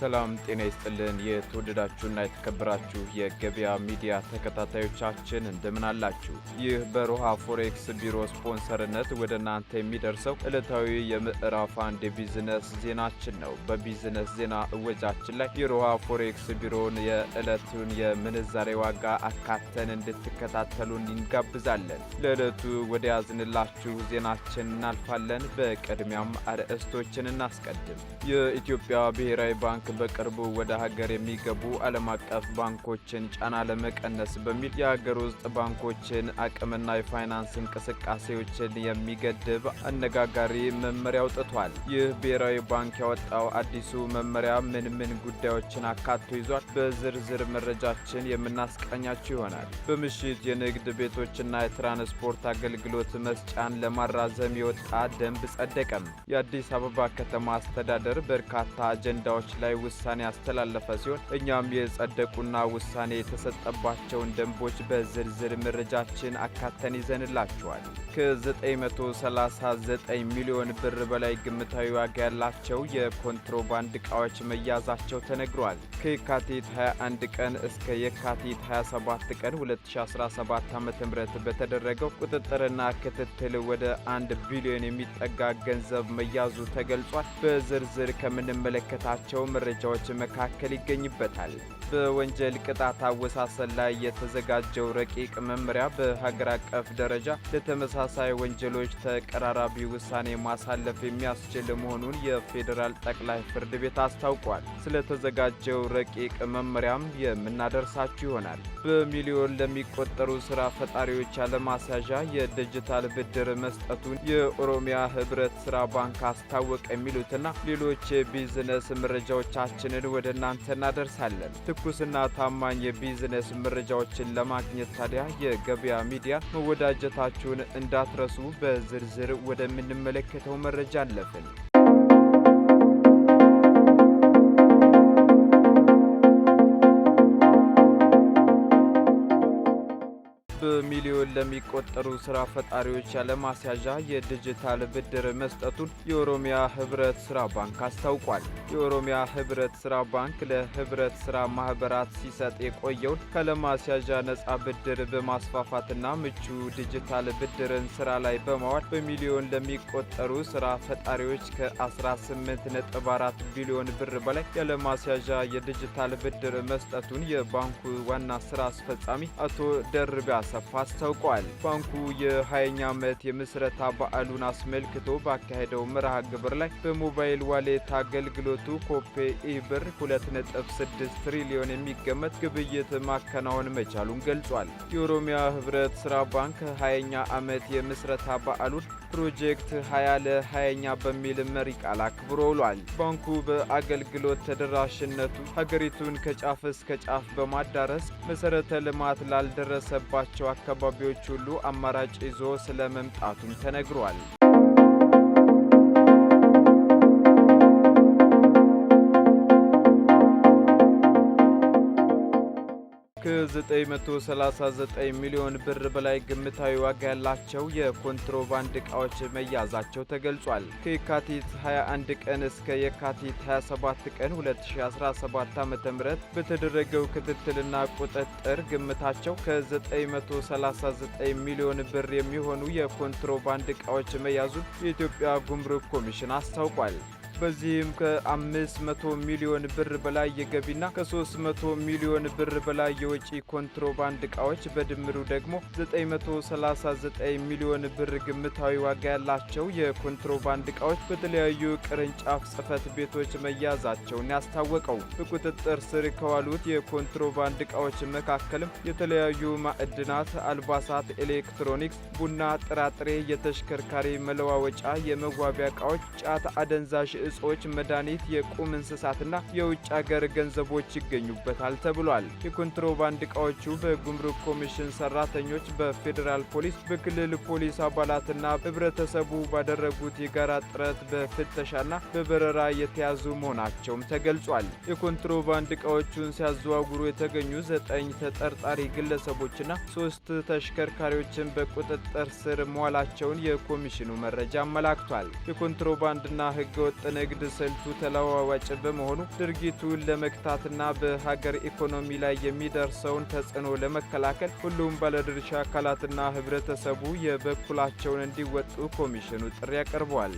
ሰላም ጤና ይስጥልን የተወደዳችሁና የተከበራችሁ የገበያ ሚዲያ ተከታታዮቻችን እንደምን አላችሁ? ይህ በሮሃ ፎሬክስ ቢሮ ስፖንሰርነት ወደ እናንተ የሚደርሰው ዕለታዊ የምዕራፍ አንድ የቢዝነስ ዜናችን ነው። በቢዝነስ ዜና እወጃችን ላይ የሮሃ ፎሬክስ ቢሮን የዕለቱን የምንዛሬ ዋጋ አካተን እንድትከታተሉን እንጋብዛለን። ለዕለቱ ወደ ያዝንላችሁ ዜናችን እናልፋለን። በቅድሚያም አርዕስቶችን እናስቀድም። የኢትዮጵያ ብሔራዊ ባንክ በቅርቡ ወደ ሀገር የሚገቡ ዓለም አቀፍ ባንኮችን ጫና ለመቀነስ በሚል የሀገር ውስጥ ባንኮችን አቅምና የፋይናንስ እንቅስቃሴዎችን የሚገድብ አነጋጋሪ መመሪያ አውጥቷል። ይህ ብሔራዊ ባንክ ያወጣው አዲሱ መመሪያ ምን ጉዳዮችን አካቶ ይዟል? በዝርዝር መረጃችን የምናስቃኛችሁ ይሆናል። በምሽት የንግድ ቤቶችና የትራንስፖርት አገልግሎት መስጫን ለማራዘም የወጣ ደንብ ጸደቀም። የአዲስ አበባ ከተማ አስተዳደር በርካታ አጀንዳዎች ላይ ውሳኔ ያስተላለፈ ሲሆን እኛም የጸደቁና ውሳኔ የተሰጠባቸውን ደንቦች በዝርዝር መረጃችን አካተን ይዘንላችኋል። ከ939 ሚሊዮን ብር በላይ ግምታዊ ዋጋ ያላቸው የኮንትሮባንድ ዕቃዎች መያዛቸው ተነግሯል። ከየካቲት 21 ቀን እስከ የካቲት 27 ቀን 2017 ዓ.ም በተደረገው ቁጥጥርና ክትትል ወደ 1 ቢሊዮን የሚጠጋ ገንዘብ መያዙ ተገልጿል። በዝርዝር ከምንመለከታቸው መረጃዎች መካከል ይገኝበታል። በወንጀል ቅጣት አወሳሰን ላይ የተዘጋጀው ረቂቅ መመሪያ በሀገር አቀፍ ደረጃ ለተመሳሳይ ወንጀሎች ተቀራራቢ ውሳኔ ማሳለፍ የሚያስችል መሆኑን የፌዴራል ጠቅላይ ፍርድ ቤት አስታውቋል። ስለተዘጋጀው ረቂቅ መመሪያም የምናደርሳችሁ ይሆናል። በሚሊዮን ለሚቆጠሩ ስራ ፈጣሪዎች ያለማስያዣ የዲጂታል ብድር መስጠቱን የኦሮሚያ ህብረት ስራ ባንክ አስታወቀ። የሚሉትና ሌሎች የቢዝነስ መረጃዎቻችንን ወደ እናንተ እናደርሳለን። ትኩስና ታማኝ የቢዝነስ መረጃዎችን ለማግኘት ታዲያ የገበያ ሚዲያ መወዳጀታችሁን እንዳትረሱ። በዝርዝር ወደምንመለከተው መረጃ አለፍን። በሚሊዮን ለሚቆጠሩ ስራ ፈጣሪዎች ያለማስያዣ የዲጂታል ብድር መስጠቱን የኦሮሚያ ህብረት ስራ ባንክ አስታውቋል። የኦሮሚያ ህብረት ስራ ባንክ ለህብረት ስራ ማህበራት ሲሰጥ የቆየውን ካለማስያዣ ነጻ ብድር በማስፋፋትና ምቹ ዲጂታል ብድርን ስራ ላይ በማዋል በሚሊዮን ለሚቆጠሩ ስራ ፈጣሪዎች ከ18.4 ቢሊዮን ብር በላይ ያለማስያዣ የዲጂታል ብድር መስጠቱን የባንኩ ዋና ስራ አስፈጻሚ አቶ ደርቤ አሰፋ አስታውቋል። ባንኩ የ20ኛ ዓመት የምስረታ በዓሉን አስመልክቶ ባካሄደው መርሃ ግብር ላይ በሞባይል ዋሌት አገልግሎቱ ኮፔ ኢብር 2.6 ትሪሊዮን የሚገመት ግብይት ማከናወን መቻሉን ገልጿል። የኦሮሚያ ህብረት ስራ ባንክ 20ኛ ዓመት የምስረታ በዓሉን ፕሮጀክት 20 ለ20ኛ በሚል መሪ ቃል አክብሮ ውሏል። ባንኩ በአገልግሎት ተደራሽነቱ ሀገሪቱን ከጫፍ እስከ ጫፍ በማዳረስ መሰረተ ልማት ላልደረሰባቸው አካባቢዎች ሁሉ አማራጭ ይዞ ስለመምጣቱም ተነግሯል። ከ939 ሚሊዮን ብር በላይ ግምታዊ ዋጋ ያላቸው የኮንትሮባንድ ዕቃዎች መያዛቸው ተገልጿል። ከየካቲት 21 ቀን እስከ የካቲት 27 ቀን 2017 ዓ.ም በተደረገው ክትትልና ቁጥጥር ግምታቸው ከ939 ሚሊዮን ብር የሚሆኑ የኮንትሮባንድ ዕቃዎች መያዙን የኢትዮጵያ ጉምሩክ ኮሚሽን አስታውቋል። በዚህም ከ500 ሚሊዮን ብር በላይ የገቢና ከ300 ሚሊዮን ብር በላይ የወጪ ኮንትሮባንድ ዕቃዎች በድምሩ ደግሞ 939 ሚሊዮን ብር ግምታዊ ዋጋ ያላቸው የኮንትሮባንድ ዕቃዎች በተለያዩ ቅርንጫፍ ጽሕፈት ቤቶች መያዛቸውን ያስታወቀው። በቁጥጥር ስር ከዋሉት የኮንትሮባንድ ዕቃዎች መካከልም የተለያዩ ማዕድናት፣ አልባሳት፣ ኤሌክትሮኒክስ፣ ቡና፣ ጥራጥሬ፣ የተሽከርካሪ መለዋወጫ፣ የመዋቢያ ዕቃዎች፣ ጫት፣ አደንዛዥ እጾች፣ መድኃኒት፣ የቁም እንስሳትና የውጭ ሀገር ገንዘቦች ይገኙበታል ተብሏል። የኮንትሮባንድ ዕቃዎቹ በጉምሩክ ኮሚሽን ሰራተኞች፣ በፌዴራል ፖሊስ፣ በክልል ፖሊስ አባላትና ህብረተሰቡ ባደረጉት የጋራ ጥረት በፍተሻና በበረራ የተያዙ መሆናቸውም ተገልጿል። የኮንትሮባንድ ዕቃዎቹን ሲያዘዋውሩ የተገኙ 9 ተጠርጣሪ ግለሰቦችና 3 ተሽከርካሪዎችን በቁጥጥር ስር መዋላቸውን የኮሚሽኑ መረጃ አመላክቷል። የኮንትሮባንድና ህገወጥ የንግድ ስልቱ ተለዋዋጭ በመሆኑ ድርጊቱን ለመግታትና በሀገር ኢኮኖሚ ላይ የሚደርሰውን ተጽዕኖ ለመከላከል ሁሉም ባለድርሻ አካላትና ህብረተሰቡ የበኩላቸውን እንዲወጡ ኮሚሽኑ ጥሪ አቅርቧል።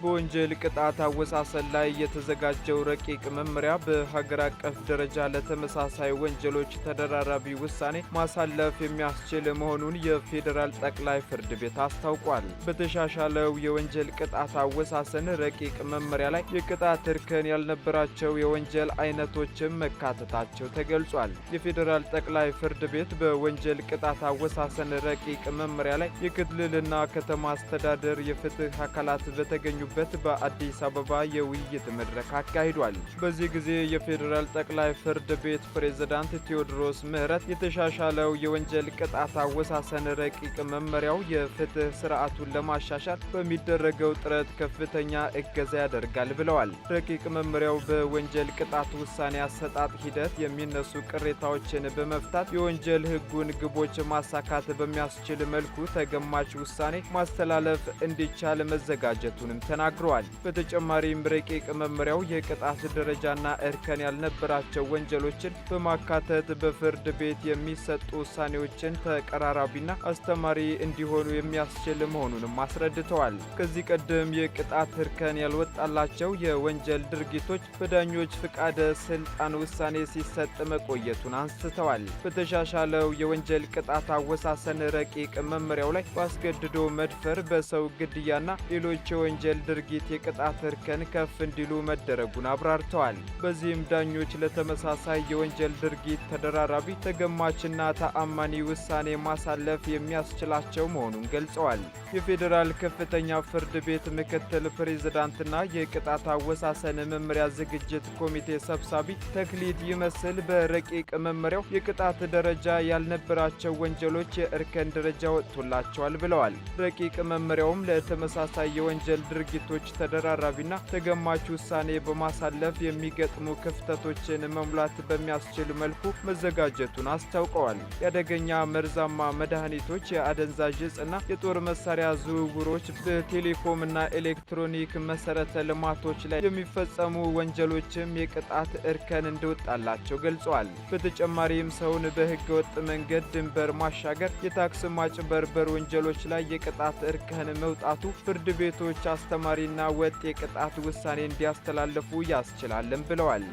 በወንጀል ቅጣት አወሳሰን ላይ የተዘጋጀው ረቂቅ መመሪያ በሀገር አቀፍ ደረጃ ለተመሳሳይ ወንጀሎች ተደራራቢ ውሳኔ ማሳለፍ የሚያስችል መሆኑን የፌዴራል ጠቅላይ ፍርድ ቤት አስታውቋል። በተሻሻለው የወንጀል ቅጣት አወሳሰን ረቂቅ መመሪያ ላይ የቅጣት እርከን ያልነበራቸው የወንጀል አይነቶችም መካተታቸው ተገልጿል። የፌዴራል ጠቅላይ ፍርድ ቤት በወንጀል ቅጣት አወሳሰን ረቂቅ መመሪያ ላይ የክልልና ከተማ አስተዳደር የፍትህ አካላት በተገኙበት በአዲስ አበባ የውይይት መድረክ አካሂዷል። በዚህ ጊዜ የፌዴራል ጠቅላይ ፍርድ ቤት ፕሬዝዳንት ቴዎድሮስ ምህረት የተሻሻለው የወንጀል ቅጣት አወሳሰን ረቂቅ መመሪያው የፍትህ ስርዓቱን ለማሻሻል በሚደረገው ጥረት ከፍተኛ እገዛ ያደርጋል ብለዋል። ረቂቅ መመሪያው በወንጀል ቅጣት ውሳኔ አሰጣጥ ሂደት የሚነሱ ቅሬታዎችን በመፍታት የወንጀል ሕጉን ግቦች ማሳካት በሚያስችል መልኩ ተገማች ውሳኔ ማስተላለፍ እንዲቻል መዘጋጀቱንም ተናግረዋል። በተጨማሪም ረቂቅ መመሪያው የቅጣት ደረጃና እርከን ያልነበራቸው ወንጀሎችን በማካተት በፍርድ ቤት የሚሰጡ ውሳኔዎችን ተቀራራቢና አስተማሪ እንዲሆኑ የሚያስችል መሆኑንም አስረድተዋል። ከዚህ ቀደም የቅጣት እርከን ያልወጣላቸው የወንጀል ድርጊቶች በዳኞች ፍቃደ ስልጣን ውሳኔ ሲሰጥ መቆየቱን አንስተዋል። በተሻሻለው የወንጀል ቅጣት አወሳሰን ረቂቅ መመሪያው ላይ በአስገድዶ መድፈር፣ በሰው ግድያና ሌሎች የወንጀል ድርጊት የቅጣት እርከን ከፍ እንዲሉ መደረጉን አብራርተዋል። በዚህም ዳኞች ለተመሳሳይ የወንጀል ድርጊት ተደራራቢ ተገማችና ተአማኒ ውሳኔ ማሳለፍ የሚያስችላቸው መሆኑን ገልጸዋል። የፌዴራል ከፍተኛ ፍርድ ቤት ምክትል ፕሬዝዳንትና የቅጣት አወሳሰን መመሪያ ዝግጅት ኮሚቴ ሰብሳቢ ተክሊት ይመስል በረቂቅ መመሪያው የቅጣት ደረጃ ያልነበራቸው ወንጀሎች የእርከን ደረጃ ወጥቶላቸዋል ብለዋል። ረቂቅ መመሪያውም ለተመሳሳይ የወንጀል ድርጊቶች ተደራራቢና ተገማች ውሳኔ በማሳለፍ የሚገጥሙ ክፍተቶችን መሙላት በሚያስችል መልኩ መዘጋጀቱን አስታውቀዋል። የአደገኛ መርዛማ መድኃኒቶች፣ የአደንዛዥ ዕፅና የጦር መሳሪያ ዝውውሮች፣ በቴሌኮምና ኤሌክትሮኒክ መሰረተ ልማቶች ላይ የሚፈጸሙ ወንጀሎችም የቅጣት እርከን እንደወጣላቸው ገልጸዋል። በተጨማሪም ሰውን በሕገ ወጥ መንገድ ድንበር ማሻገር፣ የታክስ ማጭበርበር ወንጀሎች ላይ የቅጣት እርከን መውጣቱ ፍርድ ቤቶች አስተማሪና ወጥ የቅጣት ውሳኔ እንዲያስተላልፉ ያስችላልን ብለዋል።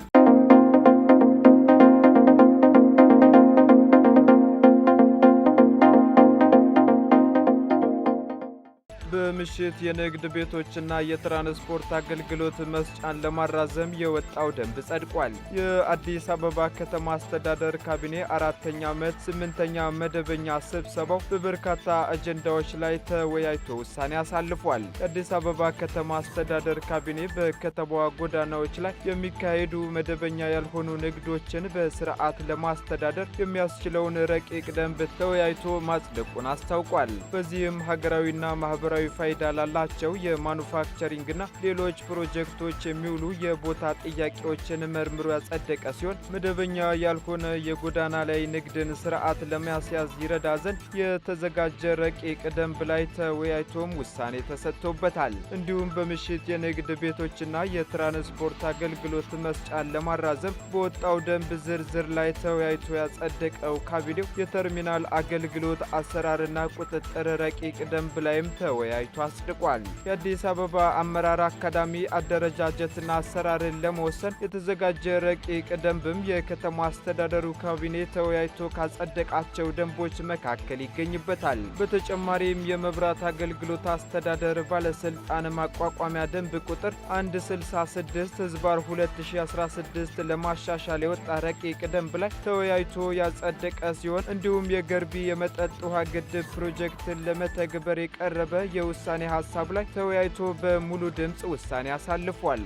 በምሽት የንግድ ቤቶችና የትራንስፖርት አገልግሎት መስጫን ለማራዘም የወጣው ደንብ ጸድቋል። የአዲስ አበባ ከተማ አስተዳደር ካቢኔ 4ኛ ዓመት 8ኛ መደበኛ ስብሰባው በበርካታ አጀንዳዎች ላይ ተወያይቶ ውሳኔ አሳልፏል። የአዲስ አበባ ከተማ አስተዳደር ካቢኔ በከተማዋ ጎዳናዎች ላይ የሚካሄዱ መደበኛ ያልሆኑ ንግዶችን በስርዓት ለማስተዳደር የሚያስችለውን ረቂቅ ደንብ ተወያይቶ ማጽደቁን አስታውቋል። በዚህም ሀገራዊና ማህበራዊ ፋይዳ ላላቸው የማኑፋክቸሪንግና ሌሎች ፕሮጀክቶች የሚውሉ የቦታ ጥያቄዎችን መርምሮ ያጸደቀ ሲሆን መደበኛ ያልሆነ የጎዳና ላይ ንግድን ስርዓት ለማስያዝ ይረዳ ዘንድ የተዘጋጀ ረቂቅ ደንብ ላይ ተወያይቶም ውሳኔ ተሰጥቶበታል። እንዲሁም በምሽት የንግድ ቤቶችና የትራንስፖርት አገልግሎት መስጫን ለማራዘም በወጣው ደንብ ዝርዝር ላይ ተወያይቶ ያጸደቀው ካቢኔው የተርሚናል አገልግሎት አሰራርና ቁጥጥር ረቂቅ ደንብ ላይም ተወያይቶ አጽድቋል። የአዲስ አበባ አመራር አካዳሚ አደረጃጀትና አሰራርን ለመወሰን የተዘጋጀ ረቂቅ ደንብም የከተማ አስተዳደሩ ካቢኔ ተወያይቶ ካጸደቃቸው ደንቦች መካከል ይገኝበታል። በተጨማሪም የመብራት አገልግሎት አስተዳደር ባለስልጣን ማቋቋሚያ ደንብ ቁጥር 166/2016 ለማሻሻል የወጣ ረቂቅ ደንብ ላይ ተወያይቶ ያጸደቀ ሲሆን እንዲሁም የገርቢ የመጠጥ ውሃ ግድብ ፕሮጀክትን ለመተግበር የቀረበ የውሳኔ ሐሳብ ላይ ተወያይቶ በሙሉ ድምጽ ውሳኔ አሳልፏል።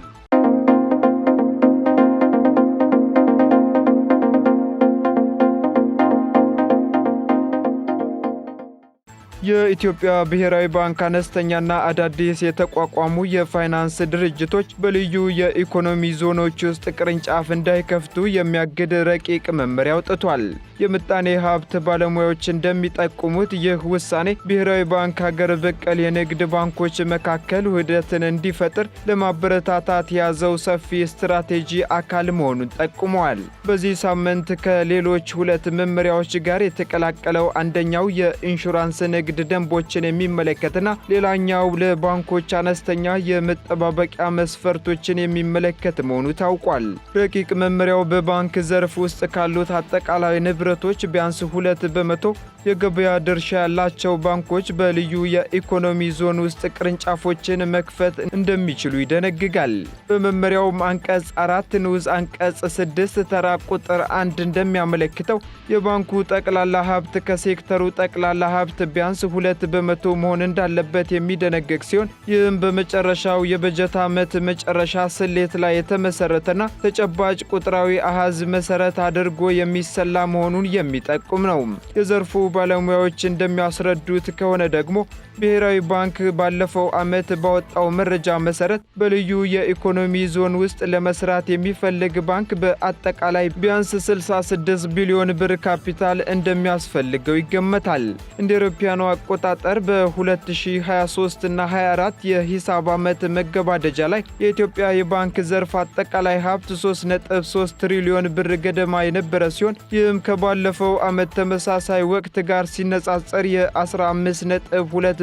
የኢትዮጵያ ብሔራዊ ባንክ አነስተኛና አዳዲስ የተቋቋሙ የፋይናንስ ድርጅቶች በልዩ የኢኮኖሚ ዞኖች ውስጥ ቅርንጫፍ እንዳይከፍቱ የሚያግድ ረቂቅ መመሪያ አውጥቷል። የምጣኔ ሀብት ባለሙያዎች እንደሚጠቁሙት ይህ ውሳኔ ብሔራዊ ባንክ ሀገር በቀል የንግድ ባንኮች መካከል ውህደትን እንዲፈጥር ለማበረታታት የያዘው ሰፊ ስትራቴጂ አካል መሆኑን ጠቁመዋል። በዚህ ሳምንት ከሌሎች ሁለት መመሪያዎች ጋር የተቀላቀለው አንደኛው የኢንሹራንስ ንግድ ደንቦችን የሚመለከትና ሌላኛው ለባንኮች አነስተኛ የመጠባበቂያ መስፈርቶችን የሚመለከት መሆኑ ታውቋል። ረቂቅ መመሪያው በባንክ ዘርፍ ውስጥ ካሉት አጠቃላይ ንብረቶች ቢያንስ 2% የገበያ ድርሻ ያላቸው ባንኮች በልዩ የኢኮኖሚ ዞን ውስጥ ቅርንጫፎችን መክፈት እንደሚችሉ ይደነግጋል። በመመሪያውም አንቀጽ 4 ንዑስ አንቀጽ 6 ተራ ቁጥር 1 እንደሚያመለክተው የባንኩ ጠቅላላ ሀብት ከሴክተሩ ጠቅላላ ሀብት ቢያንስ 2% መሆን እንዳለበት የሚደነግግ ሲሆን ይህም በመጨረሻው የበጀት ዓመት መጨረሻ ስሌት ላይ የተመሰረተና ተጨባጭ ቁጥራዊ አሃዝ መሰረት አድርጎ የሚሰላ መሆኑን የሚጠቁም ነው። የዘርፉ ባለሙያዎች እንደሚያስረዱት ከሆነ ደግሞ ብሔራዊ ባንክ ባለፈው ዓመት ባወጣው መረጃ መሰረት በልዩ የኢኮኖሚ ዞን ውስጥ ለመስራት የሚፈልግ ባንክ በአጠቃላይ ቢያንስ 66 ቢሊዮን ብር ካፒታል እንደሚያስፈልገው ይገመታል። እንደ አውሮፓውያኑ አቆጣጠር በ2023 እና 24 የሂሳብ ዓመት መገባደጃ ላይ የኢትዮጵያ የባንክ ዘርፍ አጠቃላይ ሀብት 3.3 ትሪሊዮን ብር ገደማ የነበረ ሲሆን ይህም ከባለፈው ዓመት ተመሳሳይ ወቅት ጋር ሲነጻጸር የ15.2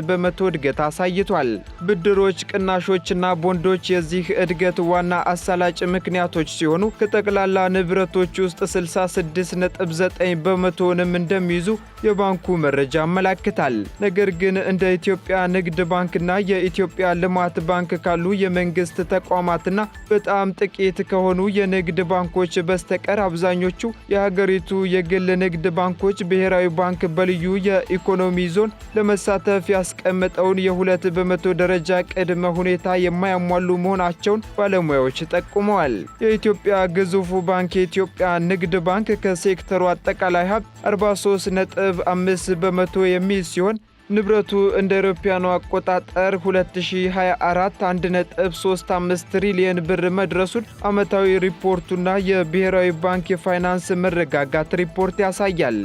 በመቶ እድገት አሳይቷል። ብድሮች፣ ቅናሾችና ቦንዶች የዚህ እድገት ዋና አሳላጭ ምክንያቶች ሲሆኑ ከጠቅላላ ንብረቶች ውስጥ 66.9 በመቶንም እንደሚይዙ የባንኩ መረጃ ያመለክታል። ነገር ግን እንደ ኢትዮጵያ ንግድ ባንክና የኢትዮጵያ ልማት ባንክ ካሉ የመንግስት ተቋማትና በጣም ጥቂት ከሆኑ የንግድ ባንኮች በስተቀር አብዛኞቹ የሀገሪቱ የግል ንግድ ባንኮች ብሔራዊ ባንክ በልዩ የኢኮኖሚ ዞን ለመሳተፍ ያስቀመጠውን የ2% ደረጃ ቅድመ ሁኔታ የማያሟሉ መሆናቸውን ባለሙያዎች ጠቁመዋል። የኢትዮጵያ ግዙፉ ባንክ የኢትዮጵያ ንግድ ባንክ ከሴክተሩ አጠቃላይ ሀብት 43.5 በመቶ የሚይዝ ሲሆን ንብረቱ እንደ አውሮፓውያኑ አቆጣጠር 2024 1.35 ትሪሊየን ብር መድረሱን ዓመታዊ ሪፖርቱና የብሔራዊ ባንክ የፋይናንስ መረጋጋት ሪፖርት ያሳያል።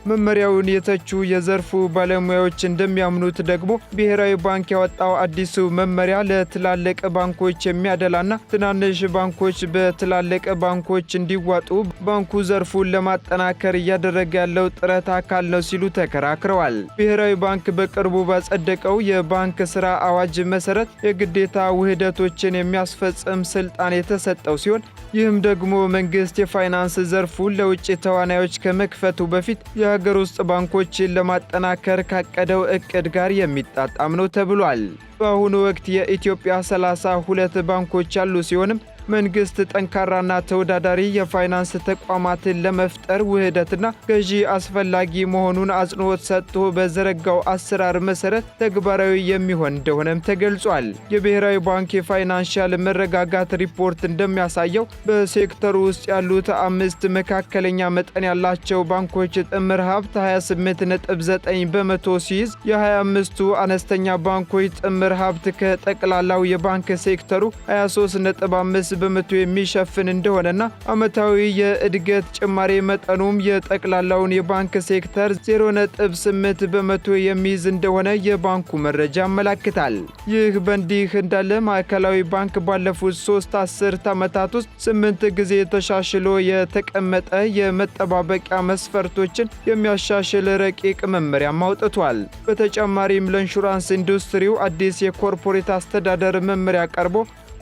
መመሪያውን የተቹ የዘርፉ ባለሙያዎች እንደሚያምኑት ደግሞ ብሔራዊ ባንክ ያወጣው አዲሱ መመሪያ ለትላልቅ ባንኮች የሚያደላና ትናንሽ ባንኮች በትላልቅ ባንኮች እንዲዋጡ ባንኩ ዘርፉን ለማጠናከር እያደረገ ያለው ጥረት አካል ነው ሲሉ ተከራክረዋል። ብሔራዊ ባንክ በቅርቡ ባጸደቀው የባንክ ሥራ አዋጅ መሠረት የግዴታ ውህደቶችን የሚያስፈጽም ስልጣን የተሰጠው ሲሆን ይህም ደግሞ መንግሥት የፋይናንስ ዘርፉን ለውጭ ተዋናዮች ከመክፈቱ በፊት የሀገር ውስጥ ባንኮችን ለማጠናከር ካቀደው እቅድ ጋር የሚጣጣም ነው ተብሏል። በአሁኑ ወቅት የኢትዮጵያ 32 ባንኮች ያሉ ሲሆንም መንግስት ጠንካራና ተወዳዳሪ የፋይናንስ ተቋማትን ለመፍጠር ውህደትና ገዢ አስፈላጊ መሆኑን አጽንዖት ሰጥቶ በዘረጋው አሰራር መሰረት ተግባራዊ የሚሆን እንደሆነም ተገልጿል። የብሔራዊ ባንክ የፋይናንሻል መረጋጋት ሪፖርት እንደሚያሳየው በሴክተሩ ውስጥ ያሉት 5 መካከለኛ መጠን ያላቸው ባንኮች ጥምር ሀብት 28.9 በመቶ ሲይዝ የ25ቱ አነስተኛ ባንኮች ጥምር ሀብት ከጠቅላላው የባንክ ሴክተሩ 23.5 በመቶ የሚሸፍን እንደሆነና ዓመታዊ የእድገት ጭማሪ መጠኑም የጠቅላላውን የባንክ ሴክተር 0.8 በመቶ የሚይዝ እንደሆነ የባንኩ መረጃ ያመለክታል። ይህ በእንዲህ እንዳለ ማዕከላዊ ባንክ ባለፉት 3 አስርት ዓመታት ውስጥ 8 ጊዜ ተሻሽሎ የተቀመጠ የመጠባበቂያ መስፈርቶችን የሚያሻሽል ረቂቅ መመሪያ አውጥቷል። በተጨማሪም ለኢንሹራንስ ኢንዱስትሪው አዲስ የኮርፖሬት አስተዳደር መመሪያ ቀርቦ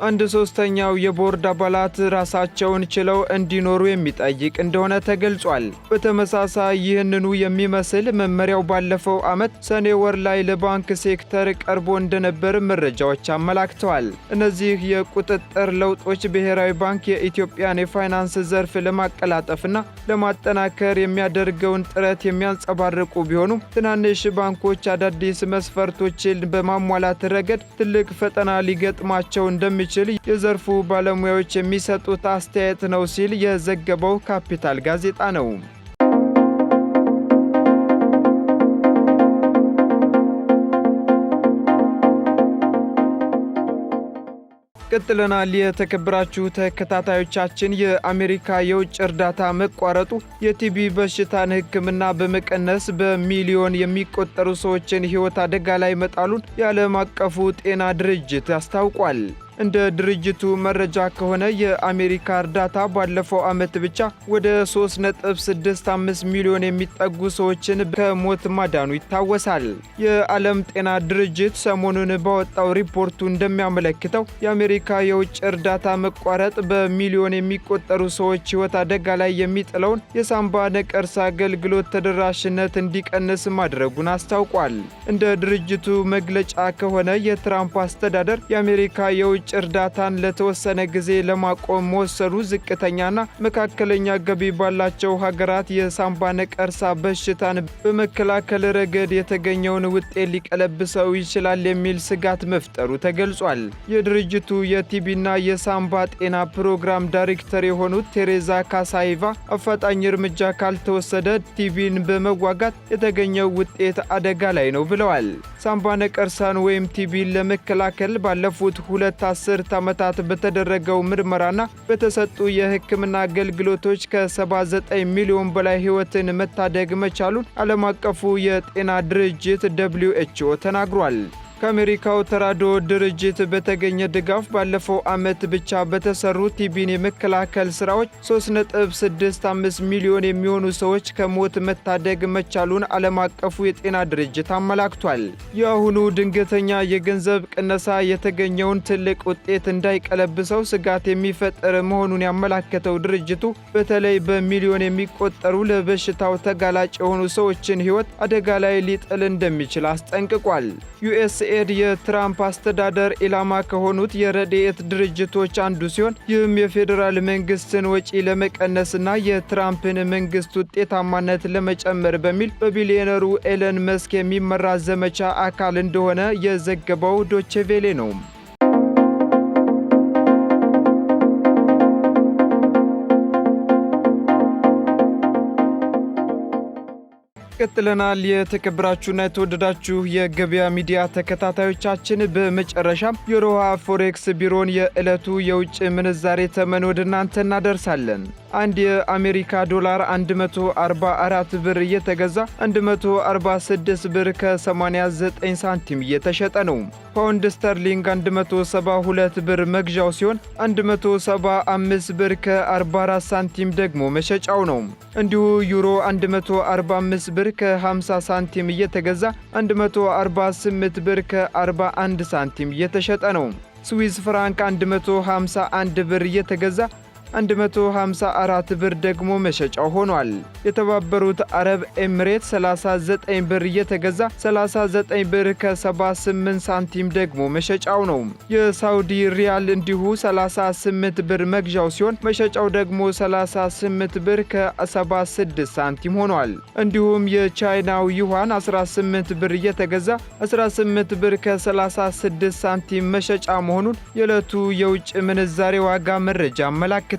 1/3 የቦርድ አባላት ራሳቸውን ችለው እንዲኖሩ የሚጠይቅ እንደሆነ ተገልጿል። በተመሳሳይ ይህንኑ የሚመስል መመሪያው ባለፈው ዓመት ሰኔ ወር ላይ ለባንክ ሴክተር ቀርቦ እንደነበር መረጃዎች አመላክተዋል። እነዚህ የቁጥጥር ለውጦች ብሔራዊ ባንክ የኢትዮጵያን የፋይናንስ ዘርፍ ለማቀላጠፍና ለማጠናከር የሚያደርገውን ጥረት የሚያንጸባርቁ ቢሆኑም ትናንሽ ባንኮች አዳዲስ መስፈርቶችን በማሟላት ረገድ ትልቅ ፈተና ሊገጥማቸው እንደሚችል የዘርፉ ባለሙያዎች የሚሰጡት አስተያየት ነው ሲል የዘገበው ካፒታል ጋዜጣ ነው። ቀጥለናል። የተከበራችሁ ተከታታዮቻችን የአሜሪካ የውጭ እርዳታ መቋረጡ የቲቢ በሽታን ሕክምና በመቀነስ በሚሊዮን የሚቆጠሩ ሰዎችን ሕይወት አደጋ ላይ መጣሉን የዓለም አቀፉ ጤና ድርጅት አስታውቋል። እንደ ድርጅቱ መረጃ ከሆነ የአሜሪካ እርዳታ ባለፈው ዓመት ብቻ ወደ 3.65 ሚሊዮን የሚጠጉ ሰዎችን ከሞት ማዳኑ ይታወሳል። የዓለም ጤና ድርጅት ሰሞኑን ባወጣው ሪፖርቱ እንደሚያመለክተው የአሜሪካ የውጭ እርዳታ መቋረጥ በሚሊዮን የሚቆጠሩ ሰዎች ሕይወት አደጋ ላይ የሚጥለውን የሳምባ ነቀርሳ አገልግሎት ተደራሽነት እንዲቀንስ ማድረጉን አስታውቋል። እንደ ድርጅቱ መግለጫ ከሆነ የትራምፕ አስተዳደር የአሜሪካ የውጭ እርዳታን ለተወሰነ ጊዜ ለማቆም መወሰኑ ዝቅተኛና መካከለኛ ገቢ ባላቸው ሀገራት የሳምባ ነቀርሳ በሽታን በመከላከል ረገድ የተገኘውን ውጤት ሊቀለብሰው ይችላል የሚል ስጋት መፍጠሩ ተገልጿል። የድርጅቱ የቲቢና የሳምባ ጤና ፕሮግራም ዳይሬክተር የሆኑት ቴሬዛ ካሳይቫ አፋጣኝ እርምጃ ካልተወሰደ ቲቢን በመዋጋት የተገኘው ውጤት አደጋ ላይ ነው ብለዋል። ሳምባ ነቀርሳን ወይም ቲቢን ለመከላከል ባለፉት 2 አስርት ዓመታት በተደረገው ምርመራና በተሰጡ የሕክምና አገልግሎቶች ከ79 ሚሊዮን በላይ ሕይወትን መታደግ መቻሉን ዓለም አቀፉ የጤና ድርጅት WHO ተናግሯል። ከአሜሪካው ተራድኦ ድርጅት በተገኘ ድጋፍ ባለፈው ዓመት ብቻ በተሰሩ ቲቢን የመከላከል ሥራዎች 3.65 ሚሊዮን የሚሆኑ ሰዎች ከሞት መታደግ መቻሉን ዓለም አቀፉ የጤና ድርጅት አመላክቷል። የአሁኑ ድንገተኛ የገንዘብ ቅነሳ የተገኘውን ትልቅ ውጤት እንዳይቀለብሰው ስጋት የሚፈጥር መሆኑን ያመላከተው ድርጅቱ በተለይ በሚሊዮን የሚቆጠሩ ለበሽታው ተጋላጭ የሆኑ ሰዎችን ሕይወት አደጋ ላይ ሊጥል እንደሚችል አስጠንቅቋል። USAID የትራምፕ አስተዳደር ኢላማ ከሆኑት የረድኤት ድርጅቶች አንዱ ሲሆን ይህም የፌዴራል መንግስትን ወጪ ለመቀነስና የትራምፕን መንግስት ውጤታማነት ለመጨመር በሚል በቢሊዮነሩ ኤለን መስክ የሚመራ ዘመቻ አካል እንደሆነ የዘገበው ዶቼ ቬሌ ነው። ቀጥለናል። የተከበራችሁና የተወደዳችሁ የገበያ ሚዲያ ተከታታዮቻችን በመጨረሻም የሮሃ ፎሬክስ ቢሮን የዕለቱ የውጭ ምንዛሬ ተመን ወደ እናንተ እናደርሳለን። አንድ የአሜሪካ ዶላር 144 ብር እየተገዛ 146 ብር ከ89 ሳንቲም እየተሸጠ ነው። ፓውንድ ስተርሊንግ 172 ብር መግዣው ሲሆን 175 ብር ከ44 ሳንቲም ደግሞ መሸጫው ነው። እንዲሁ ዩሮ 145 ብር ከ50 ሳንቲም እየተገዛ 148 ብር ከ41 ሳንቲም እየተሸጠ ነው። ስዊዝ ፍራንክ 151 ብር እየተገዛ 154 ብር ደግሞ መሸጫው ሆኗል። የተባበሩት አረብ ኤሚሬት 39 ብር እየተገዛ 39 ብር ከ78 ሳንቲም ደግሞ መሸጫው ነው። የሳውዲ ሪያል እንዲሁ 38 ብር መግዣው ሲሆን መሸጫው ደግሞ 38 ብር ከ76 ሳንቲም ሆኗል። እንዲሁም የቻይናው ዩዋን 18 ብር እየተገዛ 18 ብር ከ36 ሳንቲም መሸጫ መሆኑን የዕለቱ የውጭ ምንዛሬ ዋጋ መረጃ አመላክታል።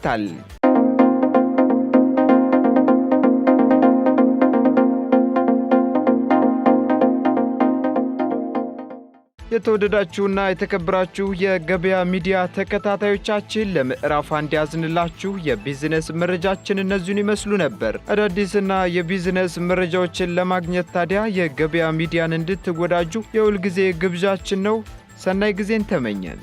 የተወደዳችሁና የተከበራችሁ የገበያ ሚዲያ ተከታታዮቻችን ለምዕራፍ 1 ያዝንላችሁ የቢዝነስ መረጃችን እነዚህን ይመስሉ ነበር። አዳዲስና የቢዝነስ መረጃዎችን ለማግኘት ታዲያ የገበያ ሚዲያን እንድትወዳጁ የሁልጊዜ ግብዣችን ነው። ሰናይ ጊዜን ተመኘን።